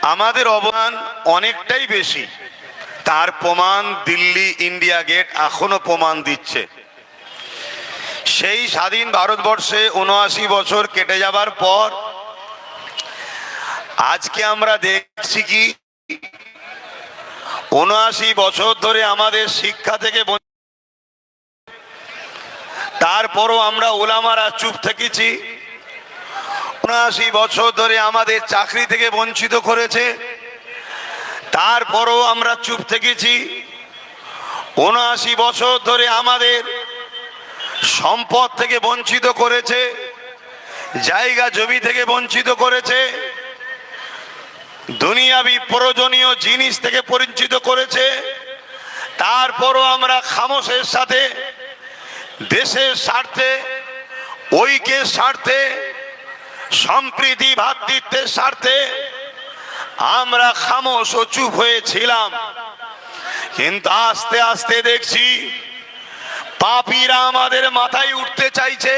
আমাদের অবদান অনেকটাই বেশি। তার প্রমাণ দিল্লি ইন্ডিয়া গেট এখনো প্রমাণ দিচ্ছে। সেই স্বাধীন ভারতবর্ষে ৭৯ বছর কেটে যাবার পর আজকে আমরা দেখছি কি ৭৯ বছর ধরে আমাদের শিক্ষা থেকে, তারপরও আমরা ওলামারা চুপ থেকেছি। ৭৯ বছর ধরে আমাদের চাকরি থেকে বঞ্চিত করেছে, তারপরও আমরা চুপ থেকেছি। ৭৯ বছর ধরে আমাদের সম্পদ থেকে বঞ্চিত করেছে, জায়গা জমি থেকে বঞ্চিত করেছে, দুনিয়াবি প্রয়োজনীয় জিনিস থেকে বঞ্চিত করেছে। তারপরও আমরা খামোশের সাথে দেশের স্বার্থে, ঐক্যের স্বার্থে, সম্প্রীতি ভ্রাতৃত্বের স্বার্থে আমরা খামোশ ও চুপ হয়েছিলাম। কিন্তু আস্তে আস্তে দেখছি পাপীরা আমাদের মাথায় উঠতে চাইছে।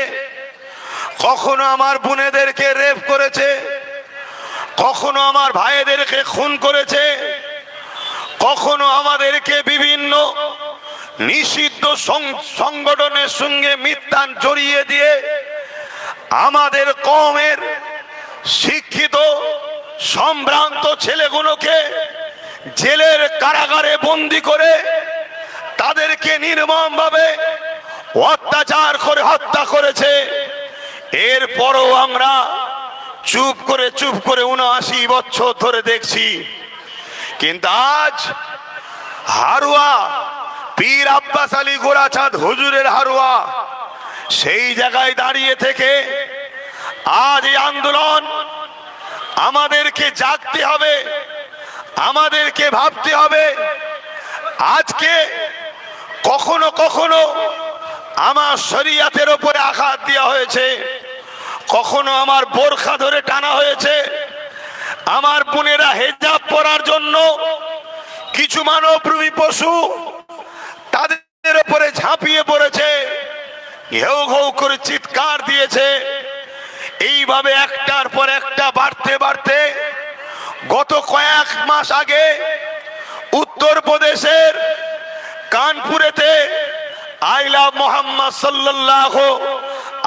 কখনো আমার বোনেদেরকে রেপ করেছে, কখনো আমার ভাইদেরকে খুন করেছে, কখনো আমাদেরকে বিভিন্ন নিষিদ্ধ সংগঠনের সঙ্গে মিথ্যা জড়িয়ে দিয়ে আমাদের কওমের শিক্ষিত সম্ভ্রান্ত ছেলেগুলোকে জেলের কারাগারে বন্দী করে তাদেরকে নির্মমভাবে অত্যাচার করে হত্যা করেছে। এরপরও আমরা চুপ করে ৭৯ বছর ধরে দেখছি। কিন্তু আজ হারুয়া পীর আব্বাস আলী গোরাচাঁদ হুজুরের হারুয়া সেই জায়গায় দাঁড়িয়ে থেকে আজ এই আন্দোলন আমাদেরকে জাগতে হবে, আমাদেরকে ভাবতে হবে। আজকে কখনো কখনো আমার শরীয়তের উপরে আঘাত দেওয়া হয়েছে, কখনো আমার বোরখা ধরে টানা হয়েছে, আমার বোনেরা হেজাব পরার জন্য কিছু মানবরূপী পশু তাদের উপরে ঝাঁপিয়ে পড়েছে, ঘেউ ঘেউ করে চিৎকার দিয়েছে। এইভাবে একটার পর একটা বাড়তে বাড়তে গত কয়েক মাস আগে উত্তরপ্রদেশের কানপুরেতে আই লাভ মোহাম্মদ সাল্লাল্লাহু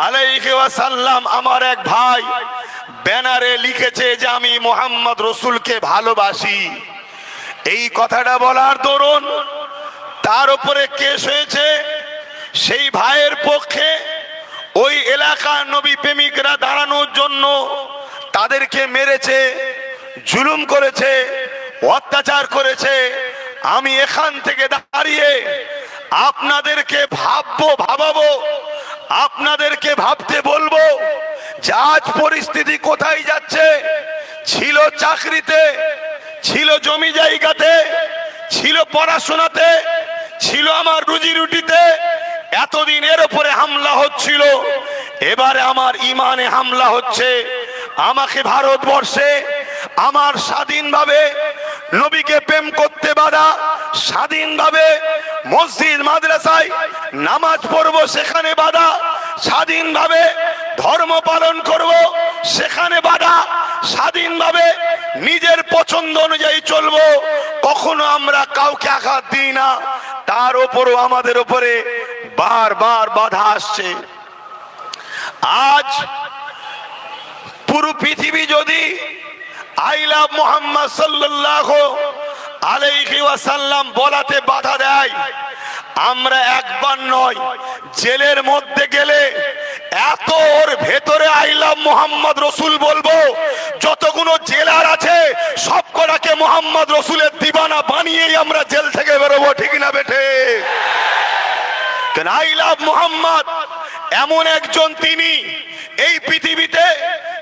আলাইহি ওয়াসাল্লাম আমার এক ভাই ব্যানারে লিখেছে যে আমি মোহাম্মদ রসুলকে ভালোবাসি। এই কথাটা বলার দরুন তার উপরে কেস হয়েছে। সেই ভাইয়ের পক্ষে ওই এলাকার নবী প্রেমিকরা দাঁড়ানোর জন্য তাদেরকে মেরেছে, জুলুম করেছে, অত্যাচার করেছে। আমি এখান থেকে দাঁড়িয়ে আপনাদেরকে ভাবাবো, আপনাদেরকে ভাবতে বলবো যে আজ পরিস্থিতি কোথায় যাচ্ছে। ছিল চাকরিতে, ছিল জমি জায়গাতে, ছিল পড়াশোনাতে, ছিল আমার রুজি রুটিতে, এতদিন এর উপরে হামলা হচ্ছিল। এবারে আমার ইমানে হামলা হচ্ছে। আমাকে ভারতবর্ষে আমার স্বাধীনভাবে নবীকে প্রেম করতে বাধা, স্বাধীনভাবে মসজিদ মাদ্রাসায় নামাজ পড়বো সেখানে বাধা, স্বাধীনভাবে ধর্ম পালন করব সেখানে বাধা, স্বাধীনভাবে নিজের পছন্দ অনুযায়ী চলবো। কখনো আমরা কাউকে আঘাত দিই না, তার উপরও আমাদের উপরে বারবার বাধা আসছে। আজ পুরো পৃথিবী যদি আই লাভ মোহাম্মদ সাল্লাল্লাহু আলাইহি ওয়াসাল্লাম বলাতে বাধা দেয়, আমরা একবার নয় জেলের মধ্যে গেলে এত ওর ভেতরে আই লাভ মোহাম্মদ রসুল বলবো, যতগুলো জেলার আছে সব কটাকে মোহাম্মদ রসুলের দিবানা বানিয়েই আমরা জেল থেকে বেরোবো। ঠিক না বেঠে? আই লাভ মোহাম্মদ এমন একজন, তিনি এই পৃথিবীতে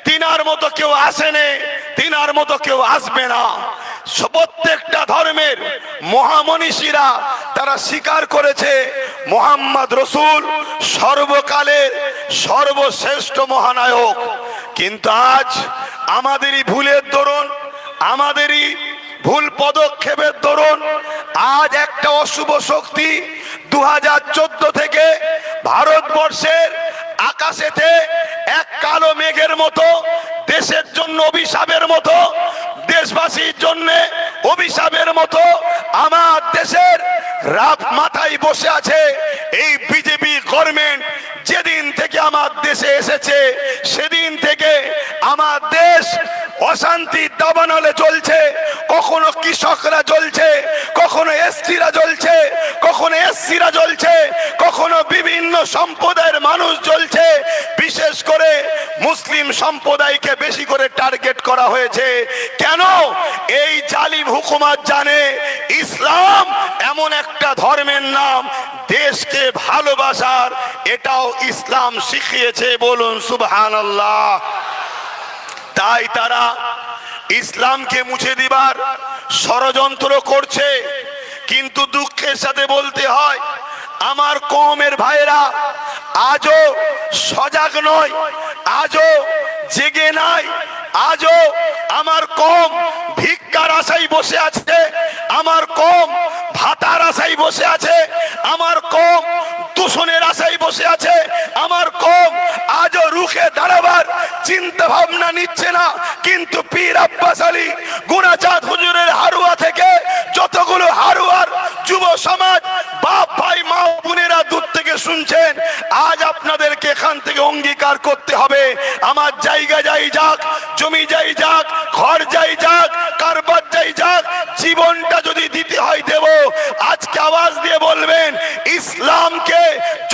তিনার মতো কেউ আসেনি, তিনার মতো কেউ আসবে না। প্রত্যেকটা ধর্মের মহামনীষীরা তারা স্বীকার করেছে মোহাম্মদ রসুল সর্বকালের সর্বশ্রেষ্ঠ মহানায়ক। কিন্তু আজ আমাদেরই ভুলের দরুন, আমাদেরই ভুল পদক্ষেপের দরুন আজ একটা অশুভ শক্তি 2014 থেকে ভারতবর্ষের আকাশেতে এক কালো মেঘের মতো, দেশের জন্য অভিশাপের মতো দেশ দেশবাসীর জন্য অভিশাপের মতো আমার দেশের রাত মাথায় বসে আছে এই বিজেপি গভর্নমেন্ট। যেদিন থেকে আমার দেশে এসেছে সেদিন থেকে আমার দেশ অশান্তির দাবানলে চলছে। কখনো কৃষকরা জ্বলছে, কখনো এসটিরা জ্বলছে, কখনো এসসিরা জ্বলছে, কখনো বিভিন্ন সম্প্রদায়ের মানুষ জ্বলছে। বিশেষ করে মুসলিম সম্প্রদায়কে বেশি করে টার্গেট করা হয়েছে। কেন? এই জালিম হুকুমত জানে ইসলাম এমন একটা ধর্মের নাম, দেশকে ভালোবাসার এটাও ইসলাম শিখিয়েছে। বলুন সুবহানাল্লাহ। তাই তারা ইসলামকে মুছে দিবার ষড়যন্ত্র করছে। কিন্তু দুঃখের সাথে বলতে হয়, আমার কওমের ভাইরা আজও সজাগ নয়, আজও জেগে নাই। আজও আমার কওম ভিক্ষার আশায় বসে আছে, আমার কওম ভাতার আশায় বসে আছে, আমার কওম দূষণের আশায় বসে আছে, আমার কওম আজও রুখে দাঁড়াবার চিন্তা ভাবনা নিচ্ছে না। কিন্তু পীর আব্বাস আলী গুনাচাঁদ হুজুরের হারুয়া থেকে যতগুলো হারুয়ার যুব সমাজ, বাপ ভাই মা বোনেরা দূর থেকে শুনছেন, আজ আপনাদেরকে এখান থেকে অঙ্গীকার করতে হবে, আমার জায়গা যাই যাক, জমি যাই যাক, ঘর যাই যাক, কারবার যাই যাক, জীবনটা যদি দিতে হয় দেব। আজকে আওয়াজ দিয়ে বলবেন, ইসলামকে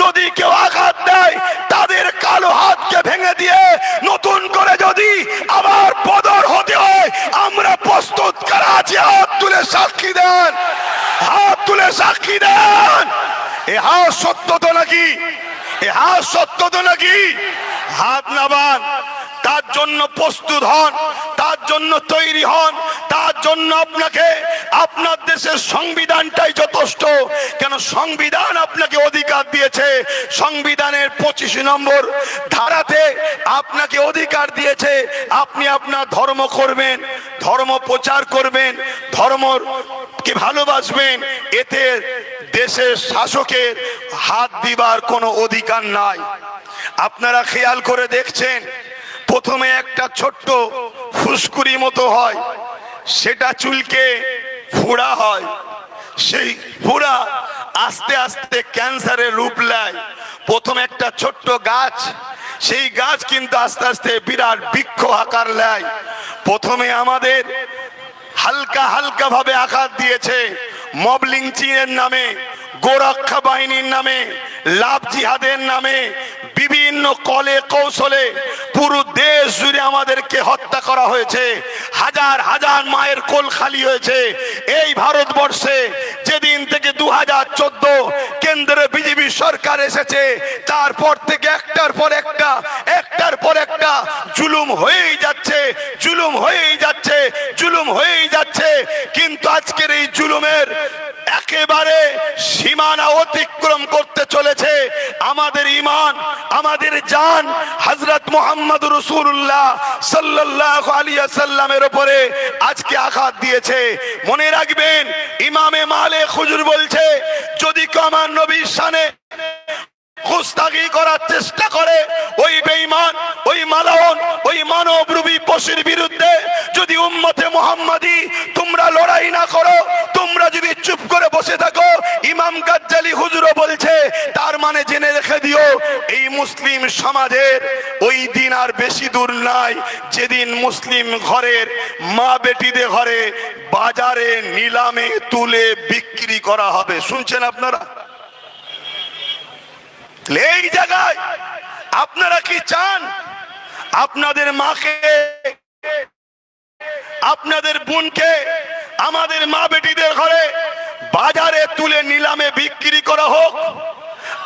যদি কেউ আঘাত দেয় তাদের কালো হাতকে ভেঙে দিয়ে নতুন করে যদি আবার বদর হতে হয়, আমরা প্রস্তুত করা আছি। হাত তুলে সাক্ষী দেন, হাত তুলে সাক্ষী দেন। এ হাত সত্য তো নাকি? এ হাত সত্য তো নাকি? হাত নাবান, তার জন্য প্রস্তুত হন, তার জন্য তৈরি হন, তার জন্য আপনাকে আপনার দেশের সংবিধানটাই যথেষ্ট। কেন? সংবিধান আপনাকে অধিকার দিয়েছে। সংবিধানের 25 নম্বর ধারাতে আপনাকে অধিকার দিয়েছে আপনি আপনার ধর্ম করবেন, ধর্ম প্রচার করবেন, ধর্মকে ভালোবাসবেন। এতে দেশের শাসকের হাত দিবার কোনো অধিকার নাই। আপনারা খেয়াল করে দেখছেন, প্রথমে একটা ছোট্ট ফুসকুড়ি মতো হয়, সেটা চুলকে ফোড়া হয়, সেই ফোড়া আস্তে আস্তে ক্যান্সারের রূপ নেয়। প্রথম একটা ছোট্ট গাছ, সেই গাছ কিন্তু আস্তে আস্তে বিরাট বৃক্ষ আকার নেয়। প্রথমে আমাদের হালকা হালকা ভাবে আঘাত দিয়েছে মব লিঞ্চিং এর নামে, গোরক্ষা বাহিনীর নামে, লাভ জিহাদের নামে, বিভিন্ন কলে কৌশলে পুরো দেশ জুড়ে আমাদেরকে হত্যা করা হয়েছে। হাজার হাজার মায়ের কোল খালি হয়েছে এই ভারতবর্ষে। যেদিন থেকে 2014 কেন্দ্রে বিজেপি সরকার এসেছে, তারপর থেকে একটার পর একটা, একটার পর একটা জুলুম হয়েই যাচ্ছে, জুলুম হয়েই যাচ্ছে, জুলুম হয়েই যাচ্ছে। কিন্তু আজকের এই জুলুমের একেবারে সীমানা অতিক্রম করতে চলেছে আমাদের ঈমান, আমাদের জান হযরত মুহাম্মদ রাসূলুল্লাহ সাল্লাল্লাহু আলাইহি ওয়াসাল্লামের উপরে আজকে আঘাত দিয়েছে। মনে রাখবেন, ইমামে মালিক হুজুর বলছে, যদি কেউ আমার নবীর শানে গুস্তাখি করার চেষ্টা করে, ওই বেঈমান, ওই মালাউন, ওই মানবরূপী পশুর বিরুদ্ধে যদি উম্মতে মুহাম্মাদি তোমরা লড়াই না করো, তোমরা যদি চুপ করে বসে থাকো, ইমাম গাজ্জালি হুজুরও বলছে, তার মানে জেনে রেখে দিও, এই মুসলিম সমাজের ওই দিন আর বেশি দূর নাই যেদিন মুসলিম ঘরের মা বেটিদের ঘরে বাজারে নিলামে তুলে বিক্রি করা হবে। শুনছেন আপনারা? এই জায়গায় আপনারা কি চান আপনাদের মাকে, আপনাদের বোনকে, আমাদের মা বেটিদের ঘরে বাজারে তুলে নিলামে বিক্রি করা হোক?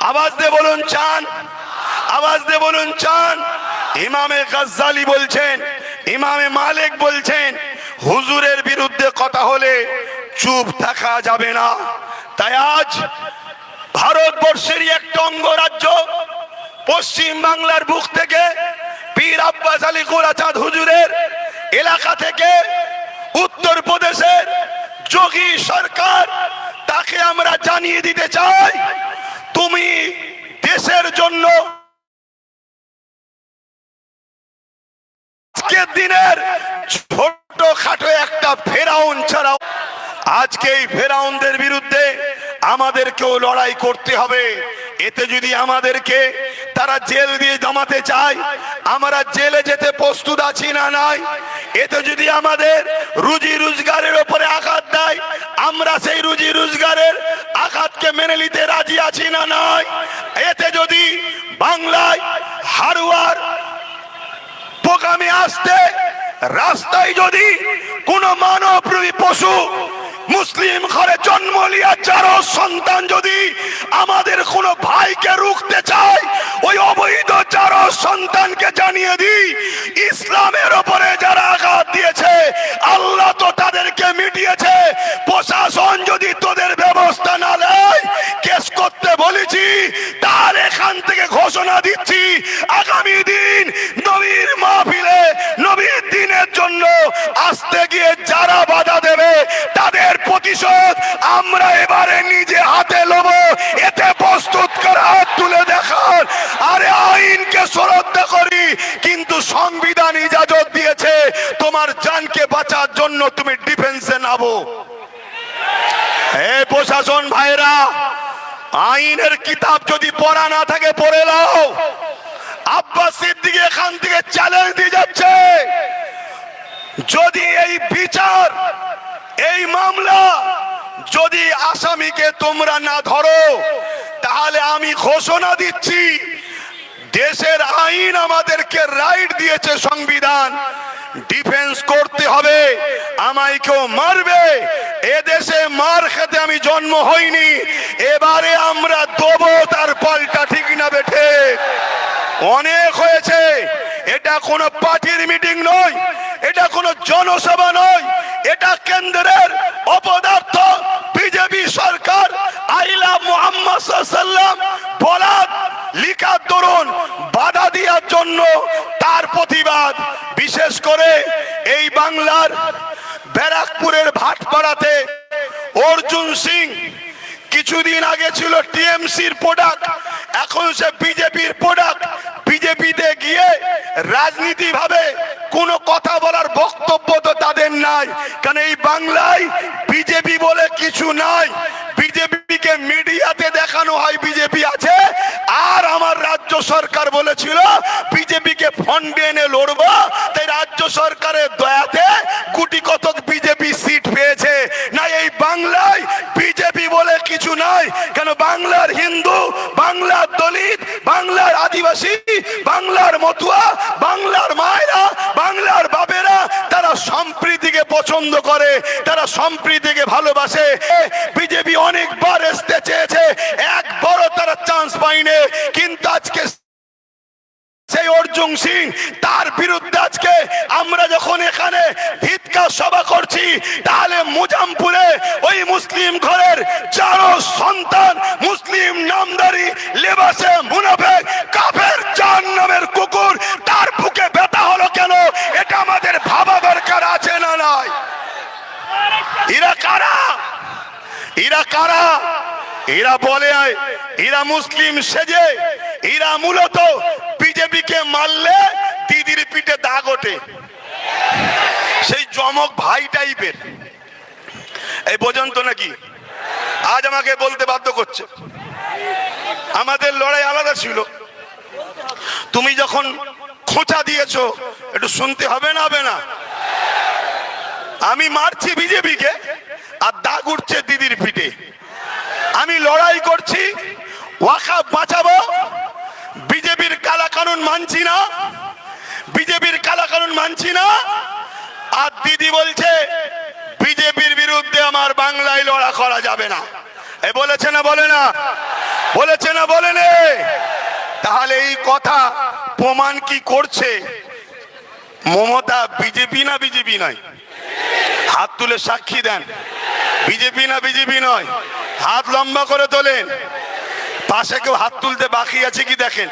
আওয়াজ দিয়ে বলুন চান? আওয়াজ দিয়ে বলুন চান? ইমামে গাজ্জালি বলছেন, ইমামে মালিক বলছেন, হুজুরের বিরুদ্ধে কথা হলে চুপ থাকা যাবে না। তাই আজ ভারতবর্ষেরই একটা অঙ্গরাজ্য পশ্চিম বাংলার বুক থেকে পীর আব্বাস আলী গোরাচাঁদ হুজুরের এলাকা থেকে উত্তর প্রদেশের যোগী সরকার, তাকে আমরা জানিয়ে দিতে চাই, তুমি দেশের জন্য আজকের দিনের ছোট খাটো একটা একটা ফেরাউন ছাড়া। আজকে এই ফেরাউনদের বিরুদ্ধে আমাদেরকেও লড়াই করতে হবে। এতে যদি আমাদেরকে তারা জেল দিয়ে জমাতে চায়, আমরা জেলে যেতে প্রস্তুত আছি না নাই? এতে যদি আমাদের রুজি রোজগারের উপরে আঘাত দেয়, আমরা সেই রুজি রোজগারের আঘাতকে মেনে নিতে রাজি আছি না নাই? এতে যদি বাংলায় হারুয়ার প্রোগ্রামে আসতে রাস্তায় যদি কোন মানবরূপী পশু মুসলিম ঘরে জন্ম লিয়া যারো সন্তান যদি আমাদের কোন ভাইকে রুখতে চায়, ওই অবৈধ যারো সন্তানকে জানিয়ে দিই, ইসলামের ওপরে যারা আঘাত দিয়েছে আল্লাহ তো তাদেরকে মিটিয়েছে। প্রশাসন যদি তোদের ব্যবস্থা না নেয়, কেস করতে বলেছি, তার এখান থেকে ঘোষণা দিচ্ছি আগামী দিন নবীর মাহফিলে নবীর দিনের জন্য আসতে গিয়ে যারা বাধা দেবে তাদের প্রতিশোধ আমরা এবারে নিজে হাতে নেব। এতে প্রস্তুত করা হাত তুলে দেখান। আরে আইনকে শ্রদ্ধা করি, কিন্তু সংবিধান ইজাজত দিয়েছে তোমার জানকে বাঁচার জন্য তুমি ডিফেন্সে নামো। এই প্রশাসন ভাইরা, আইনের কিতাব যদি পড়া না থাকে পড়ে নাও। আব্বাস সিদ্দিকী এখান থেকে চ্যালেঞ্জ দিয়ে যাচ্ছে, যদি এই বিচার এই মামলা যদি আসামিকে তোমরা না ধরো, তাহলে আমি ঘোষণা দিচ্ছি দেশের আইন আমাদেরকে রাইট দিয়েছে, সংবিধান, ডিফেন্স করতে হবে। আমায় কেউ মারবে, এ দেশে মার খেতে আমি জন্ম হইনি, এবারে আমরা দেবো তার পাল্টা। ঠিক না বেঠে? অনেক হয়েছে। এটা কোনো পার্টির মিটিং নয়, এটা কোনো জনসভা নয়, এটা কেন্দ্রের অপদার্থ বিজেপি সরকার আইলা মুহাম্মদ সাল্লাল্লাহু বলাদ লিখা তরুণ বাধা দেওয়ার জন্য তার প্রতিবাদ। বিশেষ করে এই বাংলার ব্যারাকপুরের ভাটপাড়াতে অর্জুন সিং কিছুদিন আগে ছিল টিএমসির প্রোডাক্ট, এখন সে বিজেপির প্রোডাক্ট। বিজেপিতে গিয়ে রাজনীতি ভাবে কোনো কথা বলার বক্তব্য তো তাদের নাই, কারণ এই বাংলায় বিজেপি বলে কিছু নাই। বিজেপিকে মিডিয়াতে দেখানো হয় বিজেপি আছে, আর আমার রাজ্য সরকার বলেছিল বিজেপিকে ফন্ডে এনে লড়বো, তাই রাজ্য সরকারের দয়াতে কোটি কতক বিজেপি সিট পেয়েছে। না, এই বাংলায় বিজেপি বলে কিছু নাই। কেন? বাংলার হিন্দু, বাংলার দলিত, বাংলার আদিবাসী, বাংলার মতুয়া, বাংলার মায়েরা, বাংলার বাপেরা তারা সম্প্রীতিকে পছন্দ করে, তারা সম্প্রীতিকে ভালোবাসে। বিজেপি অনেকবার আসতে চেয়েছে, একবারও তারা চান্স পায়নি। কিন্তু আজকে সেই অর্জুন সিং, তার বিরুদ্ধে আজকে আমরা যখন এখানে ধিৎকার সভা করছি, তাহলে মুজামপুরে ওই মুসলিম ঘরের যারো সন্তান মুসলিম নামদারি লেবাসে মুনাফেক কাফের জাহান্নামের কুকুর, তার বুকে ব্যথা হলো কেন? এটা আমাদের ভাবা দরকার আছে না নাই? এরা কারা? এরা কারা? এরা বলে এরা মুসলিম সেজে, এরা মূলত বিজেপিকে মারলে দিদির পিঠে দাগ ওঠে, সেই জমক ভাই টাইপের। এই বোঝেন তো নাকি? আজ আমাকে বলতে বাধ্য করছে। আমাদের লড়াই আলাদা ছিল। তুমি যখন খোঁচা দিয়েছো একটু শুনতে হবে না? হবে না? আমি মারছি বিজেপিকে আর দাগ উঠছে দিদির পিঠে। আমি লড়াই করছি ওয়াকফ বাঁচাবো, বিজেপির কালা কানুন মানছি না, বিজেপির কালা কানুন মানছি না, আর দিদি বলছে বিজেপির বিরুদ্ধে আমার বাংলায় লড়া করা যাবে না। এ বলেছে না বলে না? বলেছে না বলে নে? তাহলে এই কথা প্রমাণ কি করছে? মমতা বিজেপি না বিজেপি নয়? হাত তুলে সাক্ষী দেন, বিজেপি না বিজেপি নয়? হাত লম্বা করে তোলেন। পাশে কেউ হাত তুলতে বাকি আছে কি দেখেন?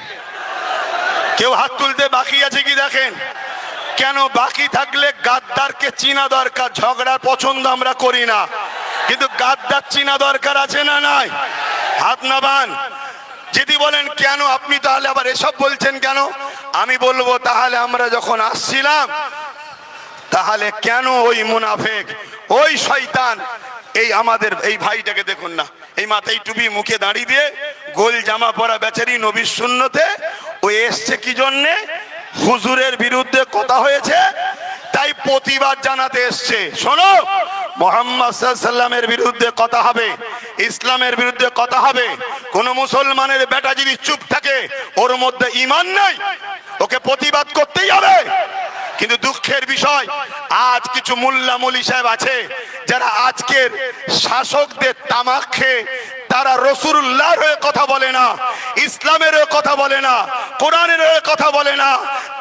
কেউ হাত তুলতে বাকি আছে কি দেখেন? কেন বাকি থাকলে গাদ্দারকে চিনা দরকার। ঝগড়ার পছন্দ আমরা করি না, কিন্তু গাদ্দার চিনা দরকার আছে না নাই? হাত নামান। যদি বলেন কেন আপনি তাহলে আবার এসব বলছেন কেন, আমি বলবো তাহলে আমরা যখন আসছিলাম তাহলে কেন ওই মুনাফেক, ওই শয়তান, এই আমাদের এই ভাইটাকে দেখুন না, এই মাথায় টুপি, মুখে দাঁড়িয়ে দিয়ে, গোল জামা পরা বেচারি নবীর সুন্নতে, ও এসছে কি জন্যে? হুজুরের বিরুদ্ধে কথা হয়েছে তাই প্রতিবাদ জানাতে এসছে। শোনো, মুহাম্মদ সাল্লাল্লাহু আলাইহি ওয়াসাল্লামের বিরুদ্ধে কথা হবে, ইসলামের বিরুদ্ধে কথা হবে। কোন মুসলমানের বেটা যদি চুপ থাকে, ওর মধ্যে ঈমান নাই, ওকে প্রতিবাদ করতেই হবে। কিন্তু দুঃখের বিষয়, আজ কিছু মোল্লা মৌলী সাহেব আছে যারা আজকের শাসকদের তামাক খেয়ে তারা রাসূলুল্লাহর হয়ে কথা বলে না, ইসলামের হয়ে কথা বলে না, কোরআনের হয়ে কথা বলে না,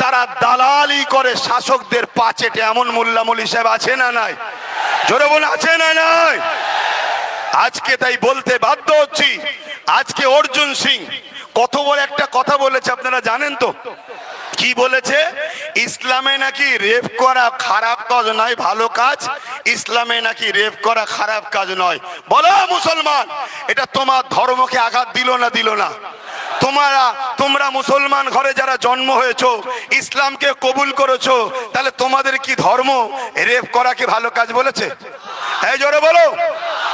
তারা দালালি করে শাসকদের পাচেটে। এমন মোল্লা মৌলী সাহেব আছে না নাই? জোরে বলে আছে না নাই? আজকে তাই বলতে বাধ্য হচ্ছি, আজকে অর্জুন সিং কত বড় একটা কথা বলেছে আপনারা জানেন তো? কি বলেছে? ইসলামে নাকি রেপ করা খারাপ কাজ নয়, ভালো কাজ। ইসলামে নাকি রেপ করা খারাপ কাজ নয়। বলো মুসলমান, এটা তোমার ধর্মকে আঘাত দিল না দিল না? তোমরা মুসলমান ঘরে যারা জন্ম হয়েছো, ইসলামকে কবুল করেছো, তাহলে তোমাদের কি ধর্ম রেপ করাকে ভালো কাজ বলেছে? এই জোরে বলো,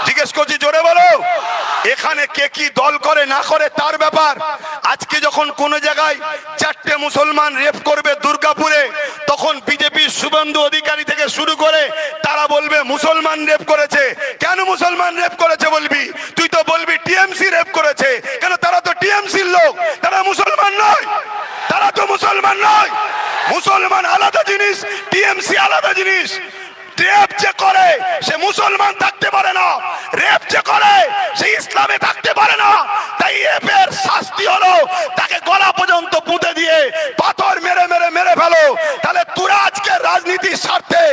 জিজ্ঞেস করছি, জোরে বলো। এখানে কে কি দল করে না করে তার ব্যাপার। আজকে যখন কোন জায়গায় 4টে মুসলমান রেপ করবে দুর্গাপুরে, তখন বিজেপির শুভেন্দু অধিকারী থেকে শুরু করে তারা বলবে মুসলমান রেপ করেছে। কেন মুসলমান রেপ করেছে বলবি? তুই তো বলবি টিএমসি রেপ করেছে। কেন? তারা তো টিএমসির লোক, তারা মুসলমান নয়, তারা তো মুসলমান নয়। মুসলমান আলাদা জিনিস, টিএমসি আলাদা জিনিস। রেপ যে করে সে মুসলমান থাকতে পারে না, রেপ যে করে সে ইসলামে থাকতে পারে না। তাই রেপের শাস্তি হলো তাকে গলা পর্যন্ত পুঁতে দিয়ে পাথর মেরে মেরে মেরে ফেলো। তাহলে তোরা আজকে রাজনীতির স্বার্থে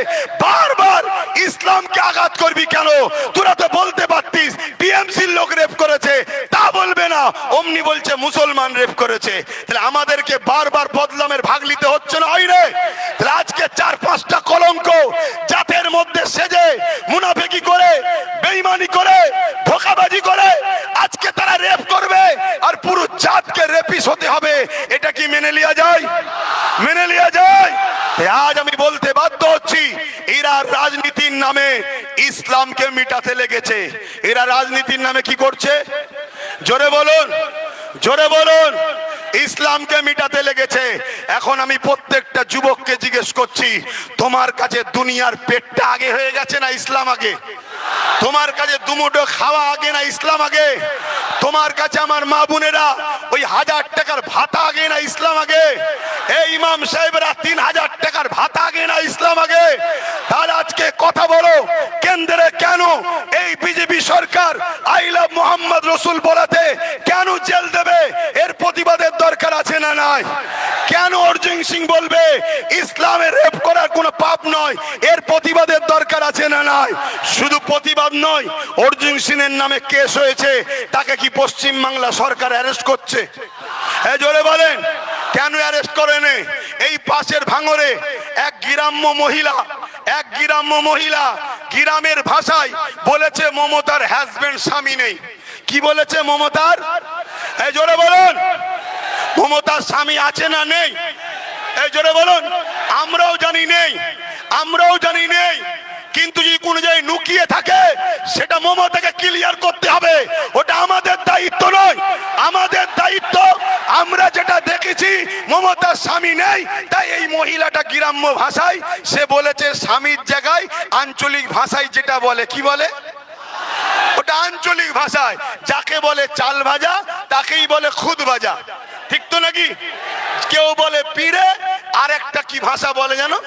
বারবার ইসলামকে আঘাত করবি কেন? তোরা তো বলতে পারতিস টিএমসির লোক রেপ করেছে, তা বলবে না, অমনি বলছে মুসলমান রেপ করেছে। তাহলে আমাদেরকে বারবার বদলামের ভাগ নিতে হচ্ছে না, হয় রে? তাহলে আজকে 4-5টা কলঙ্ক জাতের মধ্যে সেজে মুনাফিকি করে, বেঈমানি করে, ধোঁকাবাজি করে আজকে তারা রেপ করবে, আর পুরো জাতকে রেপিস হতে হবে। এটা কি মেনে লিয়া যায়? মেনে লিয়া যায়? আজ আমি বলতে বাধ্য হচ্ছি, এরা রাজনীতির নামে ইসলামকে মিটাতে লেগেছে। এরা রাজনীতির নামে কি করছে? জোরে বলুন, জোরে বলুন। ইসলামকে মিটাতে লেগেছে। এখন আমি প্রত্যেকটা যুবককে জিজ্ঞেস করছি, তোমার কাছে দুনিয়ার পেটটা আগে হয়ে গেছে না ইসলাম আগে? তোমার কাছে দুমুঠো খাওয়া আগে না ইসলাম আগে? তোমার কাছে আমার মা বোনেরা ওই 1000 টাকার ভাতা আগে না ইসলাম আগে? এই ইমাম সাহেবরা 3000 টাকার ভাতা আগে না ইসলাম আগে? তাহলে আজকে কথা বলো, কেন্দ্রে কেন এই BJP Sarkar I love Mohammad রসুল বলাতে কেন জেল দেবে? এর প্রতিবাদের দরকার আছে না নাই? কেন অর্জুন সিং বলবে ইসলামে রেপ করার কোনো পাপ নয়? এর প্রতিবাদের দরকার আছে না নাই? শুধু প্রতিবাদ নয়, অর্জুন সিং এর নামে কেস হয়েছে, তাকে কি পশ্চিম বাংলা সরকার অ্যারেস্ট করছে? হ্যাঁ জোরে বলেন, কেন অ্যারেস্ট করেনি? এই পাশের ভাঙরে এক গ্রাম্য মহিলা গ্রামের ভাষায় বলেছে মমতার হাজবেন্ড স্বামী নেই। কি বলেছে মমতার? এই জোরে বলুন, মমতার স্বামী আছে না নেই? এই জোরে বলুন। আমরাও জানি নেই, আমরাও জানি নেই, কিন্তু যদি কোনো জায়গায় লুকিয়ে থাকে সেটা মমতাকে ক্লিয়ার করতে হবে। ওটা আমাদের দায়িত্ব নয়, আমাদের দায়িত্ব আমরা যেটা দেখেছি মমতার স্বামী নেই, তাই এই মহিলাটা গ্রাম্য ভাষায় সে বলেছে স্বামীর জায়গায় আঞ্চলিক ভাষায় যেটা বলে, কি বলে ওটা আঞ্চলিক ভাষায় যাকে বলে চাল ভাজা তাকেই বলে খুদ ভাজা, ঠিক তো নাকি? কেউ বলে পিড়ে, আর একটা কি ভাষা বলে জানো?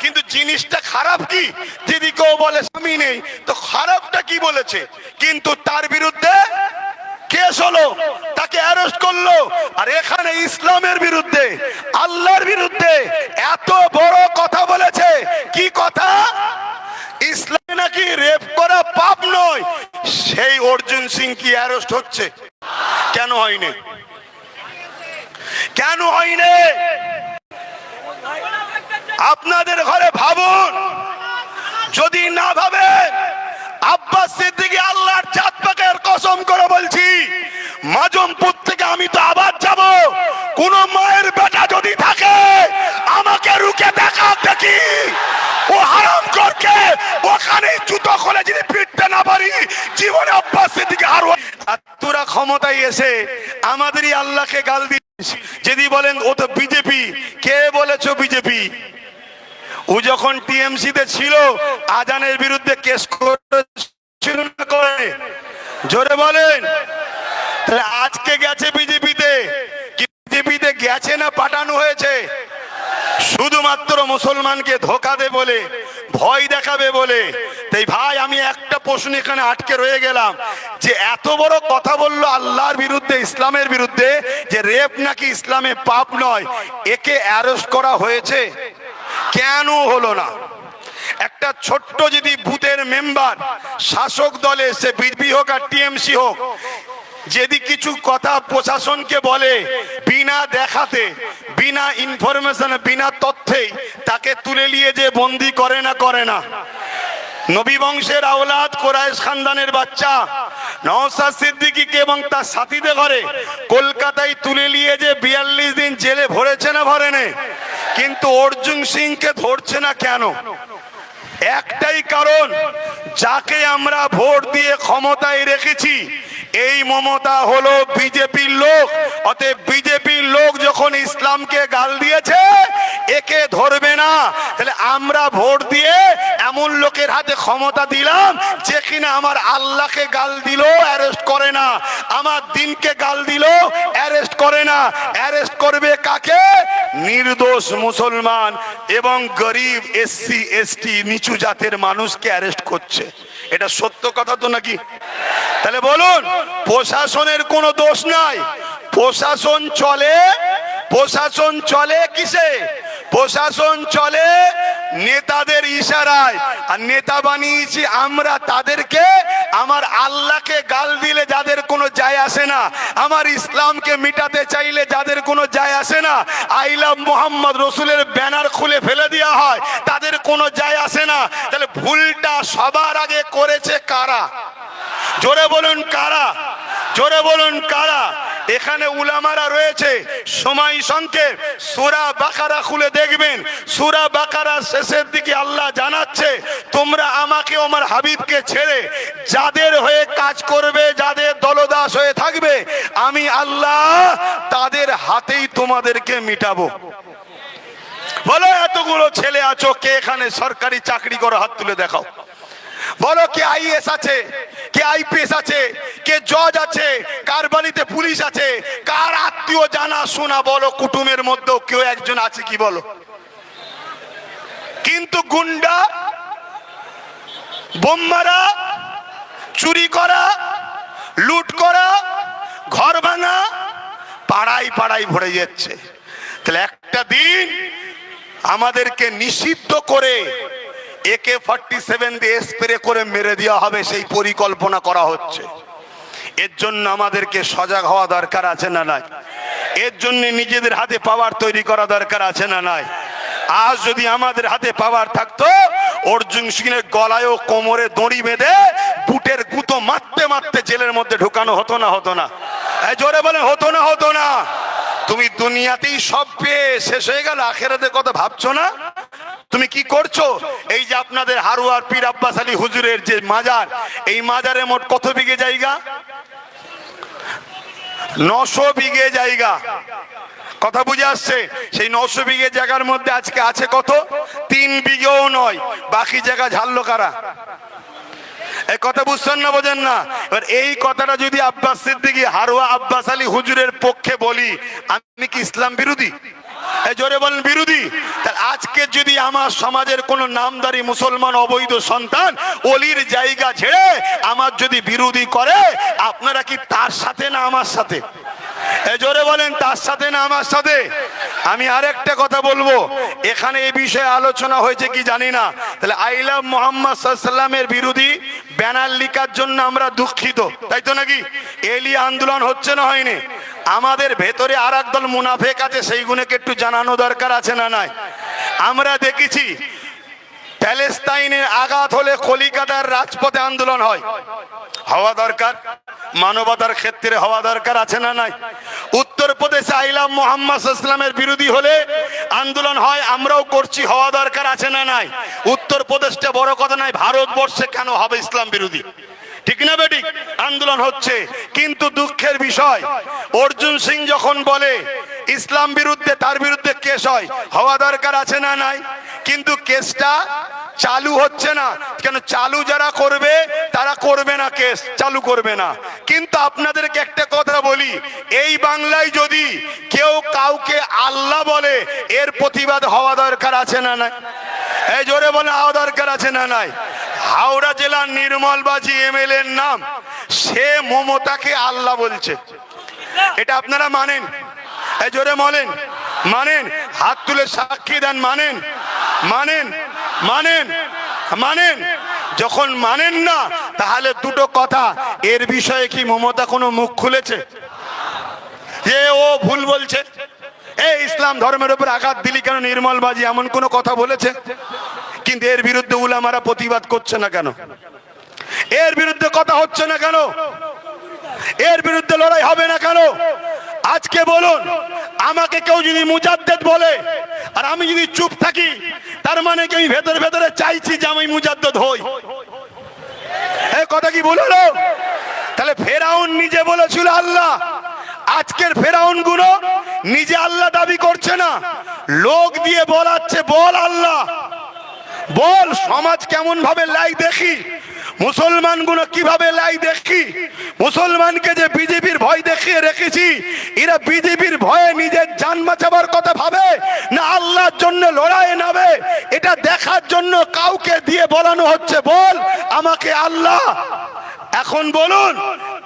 কিন্তু জিনিসটা খারাপ কি? যদি কেউ বলে স্বামী নেই, তো খারাপটা কি বলেছে? কিন্তু তার বিরুদ্ধে কেস হলো, তাকে অ্যারেস্ট করলো। আর এখানে ইসলামের বিরুদ্ধে, আল্লাহর বিরুদ্ধে এত বড় কথা বলেছে। কি কথা? ইসলামে নাকি রেপ করা পাপ নয়। সেই অর্জুন সিং কি অ্যারেস্ট হচ্ছে? কেন হয়নি? কেন হয়নি? আপনাদের ঘরে ভাবুন, যদি না ভাবে, আব্বাস সিদ্দিকী আল্লাহর জাত পাকের কসম করে বলছি, মাজমপুর থেকে আমি তো আবার যাব। কোন মায়ের বেটা যদি থাকে আমাকে রুকে দেখাতে নাকি? ও হারাম করকে ওখানে জুতো খোলে যদি পিটতে না পারি জীবনে আব্বাস সিদ্দিকী হারু। আর তোরা ক্ষমতায় এসে আমাদেরই আল্লাহকে গাল দিস। যদি বলেন ও তো বিজেপি, কে বলেছো বিজেপি? ও যখন টিএমসি তে ছিল আজানের বিরুদ্ধে কেস করেছিল না করে? জোরে বলেন। তাহলে আজকে গেছে বিজেপিতে, বিজেপিতে গেছে না পাঠানো হয়েছে? শুধুমাত্র মুসলমানকে ধোকা দে বলে, ভয় দেখাবে বলে। তাই ভাই আমি একটা প্রশ্ন এখানে আটকে রয়ে গেলাম, যে এত বড় কথা বললো আল্লাহর বিরুদ্ধে, ইসলামের বিরুদ্ধে, যে রেপ নাকি ইসলামে পাপ নয়, একে অ্যারেস্ট করা হয়েছে? কেন হলো না? একটা ছোট্ট যদি বুথের মেম্বার শাসক দলে, সে বিজেপি হোক আর টিএমসি হোক, যদি কিছু কথা প্রশাসনকে বলে বিনা দেখাতে, বিনা ইনফরমেশনে, বিনা তথ্যেই তাকে তুলে নিয়ে যে বন্দি করে না করে না? নবী বংশের আওলাদ কোরাইশ খানদানের বাচ্চা নওশাদ সিদ্দিকীকে এবং তার সাথীদের ঘরে কলকাতায় তুলে নিয়ে যে 42 দিন জেলে ভরেছে না ভরেনি? কিন্তু অর্জুন সিংকে ধরছে না কেন? একটাই কারণ, যাকে আমরা ভোট দিয়ে ক্ষমতায় রেখেছি এই মমতা হলো বিজেপির লোক। অতএব বিজেপির লোক যখন ইসলামকে গাল দিয়েছে একে ধরবে না। তাহলে আমরা ভোট দিয়ে এমন লোকের হাতে ক্ষমতা দিলাম যে কিনা আমার আল্লাহকে গাল দিল অ্যারেস্ট করে না, আমার দিনকে গাল দিল অ্যারেস্ট করে না। অ্যারেস্ট করবে কাকে? নির্দোষ মুসলমান এবং গরিব, এসসি এসটি, নিচু জাতের মানুষকে অ্যারেস্ট করছে। এটা সত্য কথা তো নাকি? তাহলে বলুন, প্রশাসনের কোনো দোষ নাই। প্রশাসন চলে কিসে? প্রশাসন চলে নেতাদের ইশারায়। আর নেতা বানিয়েছি আমরা তাদেরকে, আমার আল্লাহকে গাল দিলে যাদের কোনো যায় আসে না, আমার ইসলামকে মিটাতে চাইলে যাদের কোনো যায় আসে না, আই লাভ মোহাম্মদ রসুলের ব্যানার খুলে ফেলে দেওয়া হয়, তাদের কোনো যায় আসে না। তাহলে ভুলটা সবার আগে করেছে কারা? জোরে বলুন কারা? জোরে বলুন কারা? এখানে উলামারা রয়েছে। সময় সংক্ষেপ, সূরা বাকারা খুলে দেখবেন। সূরা বাকারার শেষের দিকে আল্লাহ জানাচ্ছে, তোমরা আমাকে আমার হাবিবকে ছেড়ে যাদের হয়ে কাজ করবে, যাদের দলদাস হয়ে থাকবে, আমি আল্লাহ তাদের হাতেই তোমাদেরকে মিটাবো। বলো এতগুলো ছেলে আছো, কে এখানে সরকারি চাকরি করে? হাত তুলে দেখাও। বলো কে আইএস আছে, কে আইপিএস আছে, কে জজ আছে, কার বাড়িতে পুলিশ আছে, কার আত্মীয় জানা শোনা বলো কুটুমের মধ্যেও কেউ একজন আছে কি? বলো। কিন্তু গুন্ডা, বোম মারা, চুরি করা, লুট করা, ঘর ভাঙা পাড়ায় পাড়ায় ভরে যাচ্ছে। তাহলে একটা দিন আমাদেরকে নিষিদ্ধ করে AK-47 দিয়ে স্প্রে করে মেরে দেওয়া হবে, সেই পরিকল্পনা করা হচ্ছে। এর জন্য আমাদেরকে সজাগ হওয়া দরকার আছে না নাই? এর জন্য নিজেদের হাতে পাওয়ার তৈরি করা দরকার আছে না নাই? আজ যদি আমাদের হাতে পাওয়ার থাকতো, অর্জুন সিংয়ের গলায় ও কোমরে দড়ি বেঁধে বুটের গুঁতো মারতে মারতে জেলের মধ্যে ঢুকানো হতো না? হতো না? জোরে বলে হতো না? হতো না? তুমি দুনিয়াতেই সব পেয়ে শেষ হয়ে গেল, আখেরাতের কথা ভাবছো না? তুমি কি করছো? এই যে আপনাদের হারুয়ার পীর আব্বাস আলী হুজুরের যে মাজার, এই মাজারে মোট কত বিঘে জায়গা? 900 বিঘে জায়গা। কথা বুঝে আসছে? সেই 900 বিঘে জায়গার মধ্যে আজকে আছে কত? 3 বিঘেও নয়। বাকি জায়গা ঝাড়লো কারা? এই কথা বুঝছেন না, বোঝেন না? এবার এই কথাটা যদি আব্বাস সিদ্দিকী হারুয়া আব্বাস আলী হুজুরের পক্ষে বলি, আমি কি ইসলাম বিরোধী? জোরে বলেন বিরোধী? তাহলে আজকে যদি আমার সমাজের কোন নামদারি মুসলমান অবৈধ সন্তান অলির জায়গা ছেড়ে আমার যদি বিরোধী করে, আপনারা কি তার সাথে না আমার সাথে? জোরে বলেন, তার সাথে না আমার সাথে? আমি আরেকটা কথা বলবো, এখানে এই বিষয়ে আলোচনা হয়েছে কি জানি না। তাহলে আই লাভ মোহাম্মদ সাল্লামের বিরোধী ব্যানার লিখার জন্য আমরা দুঃখিত, তাই তো নাকি? এলি আন্দোলন হচ্ছে না হয়নি? আমাদের ভেতরে আর একদল মুনাফেক আছে, সেইগুলোকে একটু জানানো দরকার আছে না নাই? আমরা দেখেছি প্যালেস্তাইনের আঘাত হলে কলিকাতার রাজপথে আন্দোলন হয়, হওয়া দরকার। মানবতার ক্ষেত্রে হওয়া দরকার, আছে না নাই? উত্তরপ্রদেশে আইলাম মোহাম্মদ ইসলামের বিরোধী হলে আন্দোলন হয়, আমরাও করছি, হওয়া দরকার, আছে না নাই? উত্তরপ্রদেশটা বড় কথা নাই, ভারতবর্ষে কেন হবে ইসলাম বিরোধী? ঠিক না বেঠিক? আন্দোলন হচ্ছে। কিন্তু দুঃখের বিষয়, অর্জুন সিং যখন বলে ইসলাম বিরুদ্ধে, তার বিরুদ্ধে কেস হয়, হওয়া দরকার, আছে না নাই? কিন্তু কেসটা চালু হচ্ছে না কেন? চালু যারা করবে তারা করবে না, কেস চালু করবে না। কিন্তু আপনাদেরকে একটা কথা বলি, এই বাংলায় যদি কেউ কাউকে আল্লাহ বলে, এর প্রতিবাদ হওয়া দরকার, আছে না নাই? এই জোরে বলে হওয়া দরকার, আছে না নাই? হাওড়া জেলার নির্মলবাজি এমএলএ এর নাম, সে মমতাকে আল্লাহ বলছে, এটা আপনারা মানেন? এই জোরে বলেন, মানেন? হাত তুলে সাক্ষী দেন, মানেন? মানেন? মানেন? মানেন? যখন মানেন না, তাহলে দুটো কথা, এর বিষয়ে কি মমতা কোনো মুখ খুলেছে যে ও ভুল বলছে? এই ইসলাম ধর্মের উপর আঘাত দিলি কেন নির্মলবাজি, এমন কোনো কথা বলেছে? কিন্তু এর বিরুদ্ধে উলামারা প্রতিবাদ করছে না কেন? এর বিরুদ্ধে কথা হচ্ছে না কেন? এর বিরুদ্ধে লড়াই হবে না কেন? আজকে বলুন, আমাকে কেউ যদি মুজাদ্দেদ বলে আর আমি যদি চুপ থাকি, তার মানে কি আমি ভেতরে ভেতরে চাইছি যে আমি মুজাদ্দেদ হই? এই কথা কি বলল? তাহলে ফেরাউন নিজে বলেছিল আল্লাহ, আজকের ফেরাউন গুলো নিজে আল্লাহ দাবি করছে না, লোক দিয়ে বলাচ্ছে বল আল্লাহ বল। সমাজ কেমন ভাবে লাই দেখি, মুসলমান গুলো কিভাবে লাই দেখি, মুসলমানকে যে বিজেপির ভয় দেখিয়ে রেখেছি, এরা বিজেপির ভয়ে নিজের জান বাঁচাবার কথা ভাবে না আল্লাহর জন্য লড়াই নাবে, এটা দেখার জন্য কাউকে দিয়ে বলানো হচ্ছে বল আমাকে আল্লাহ। এখন বলুন,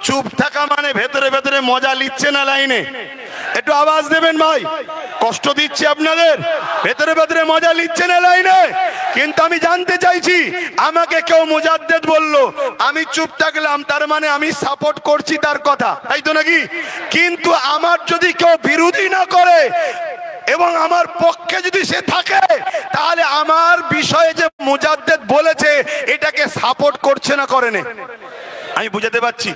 চুপ থাকা মানে ভেতরে ভেতরে মজা নিচ্ছে না লাইনে? একটু আওয়াজ দেবেন ভাই, কষ্ট দিচ্ছি আপনাদের, ভেতরে ভেতরে মজা নিচ্ছে না লাইনে? কিন্তু আমি জানতে চাইছি, আমাকে কেউ মুজাদ্দেদ বললো, আমি চুপ থাকলাম, তার মানে আমি সাপোর্ট করছি তার কথা, তাই তো নাকি? কিন্তু আমার যদি কেউ বিরোধী না করে এবং আমার পক্ষে যদি সে থাকে, তাহলে আমার বিষয়ে যে মুজাদ্দেদ বলেছে এটাকে সাপোর্ট করছে না করে না? আমি বুঝাতে পারছি?